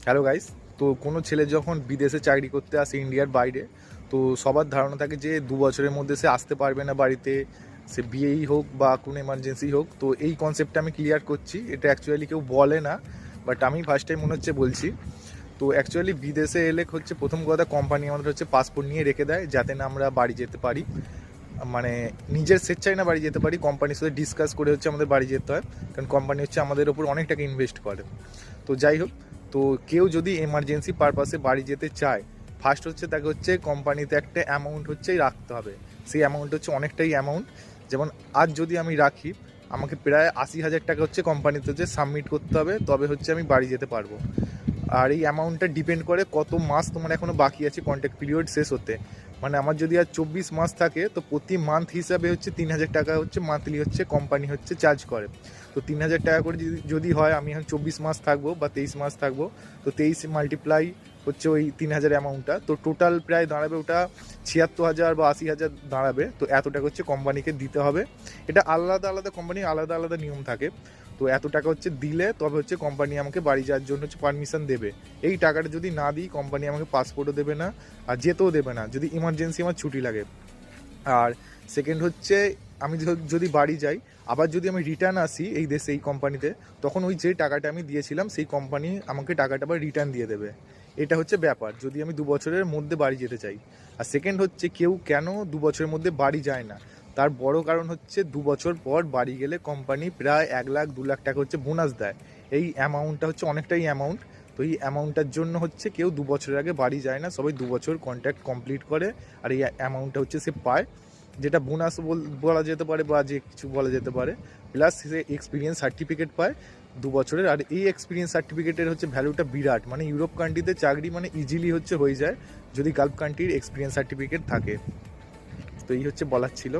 Hello guys. তো কোনো ছেলে যখন বিদেশে চাকরি করতে আসে ইন্ডিয়ার বাইরে, তো সবার ধারণা থাকে যে 2 বছরের মধ্যে সে আসতে পারবে না বাড়িতে, সে বিয়েই হোক বা কোনো এমার্জেন্সি হোক। তো এই কনসেপ্টটা আমি ক্লিয়ার করছি, এটা অ্যাকচুয়ালি কেউ বলে না, বাট আমি ফার্স্ট টাইম মনে হচ্ছে বলছি। তো অ্যাকচুয়ালি বিদেশে এলে হচ্ছে প্রথম কথা কোম্পানি আমাদের হচ্ছে পাসপোর্ট নিয়ে রেখে দেয়, যাতে না আমরা বাড়ি যেতে পারি। মানে নিজের স্বেচ্ছায় না বাড়ি যেতে পারি, কোম্পানির সাথে ডিসকাস করে হচ্ছে আমাদের বাড়ি যেতে হয়, কারণ কোম্পানি হচ্ছে আমাদের ওপর অনেক টাকা ইনভেস্ট করে। তো যাই হোক, তো কেউ যদি এমার্জেন্সি পারপাসে বাড়ি যেতে চায়, ফার্স্ট হচ্ছে তাকে হচ্ছে কোম্পানিতে একটা অ্যামাউন্ট হচ্ছে রাখতে হবে। সেই অ্যামাউন্ট হচ্ছে অনেকটাই অ্যামাউন্ট। যেমন আজ যদি আমি রাখি, আমাকে প্রায় 80,000 টাকা হচ্ছে কোম্পানিতে হচ্ছে সাবমিট করতে হবে, তবে হচ্ছে আমি বাড়ি যেতে পারবো। আর এই অ্যামাউন্টটা ডিপেন্ড করে কত মাস তোমার এখনও বাকি আছে কন্ট্যাক্ট পিরিয়ড শেষ হতে। মানে আমার যদি আর 24 মাস থাকে, তো প্রতি মান্থ হিসাবে হচ্ছে 3,000 টাকা হচ্ছে মান্থলি হচ্ছে কোম্পানি হচ্ছে চার্জ করে। তো 3,000 টাকা করে যদি হয়, আমি এখন 24 মাস থাকবো বা 23 মাস থাকবো, তো 23 মাল্টিপ্লাই হচ্ছে ওই 3,000 অ্যামাউন্টটা, তো টোটাল প্রায় দাঁড়াবে ওটা 76,000 বা 80,000 দাঁড়াবে। তো এত টাকা হচ্ছে কোম্পানিকে দিতে হবে। এটা আলাদা আলাদা কোম্পানির আলাদা আলাদা নিয়ম থাকে। তো এত টাকা হচ্ছে দিলে তবে হচ্ছে কোম্পানি আমাকে বাড়ি যাওয়ার জন্য হচ্ছে পারমিশন দেবে। এই টাকাটা যদি না দিই, কোম্পানি আমাকে পাসপোর্টও দেবে না, আর যেতেও দেবে না যদি ইমার্জেন্সি আমার ছুটি লাগে। আর সেকেন্ড হচ্ছে, আমি যদি বাড়ি যাই, আবার যদি আমি রিটার্ন আসি এই দেশে এই কোম্পানিতে, তখন ওই যে টাকাটা আমি দিয়েছিলাম সেই কোম্পানি আমাকে টাকাটা আবার রিটার্ন দিয়ে দেবে। এটা হচ্ছে ব্যাপার যদি আমি 2 বছরের মধ্যে বাড়ি যেতে চাই। আর সেকেন্ড হচ্ছে, কেউ কেন 2 বছরের মধ্যে বাড়ি যায় না, তার বড় কারণ হচ্ছে 2 বছর পর বাড়ি গেলে কোম্পানি প্রায় 1 লাখ 2 লাখ টাকা হচ্ছে বোনাস দেয়। এই অ্যামাউন্টটা হচ্ছে অনেকটাই অ্যামাউন্ট। তো এই অ্যামাউন্টটার জন্য হচ্ছে কেউ 2 বছরের আগে বাড়ি যায় না, সবাই 2 বছর কন্ট্রাক্ট কমপ্লিট করে। আর এই অ্যামাউন্টটা হচ্ছে সে পায়, যেটা বোনাস বলা যেতে পারে বা যে কিছু বলা যেতে পারে। প্লাস সে এক্সপিরিয়েন্স সার্টিফিকেট পায় 2 বছরের। আর এই এক্সপিরিয়েন্স সার্টিফিকেটের হচ্ছে ভ্যালুটা বিরাট, মানে ইউরোপ কান্ট্রিতে চাকরি মানে ইজিলি হচ্ছে হয়ে যায় যদি গালফ কান্ট্রির এক্সপিরিয়েন্স সার্টিফিকেট থাকে। তো এই হচ্ছে বলার ছিল।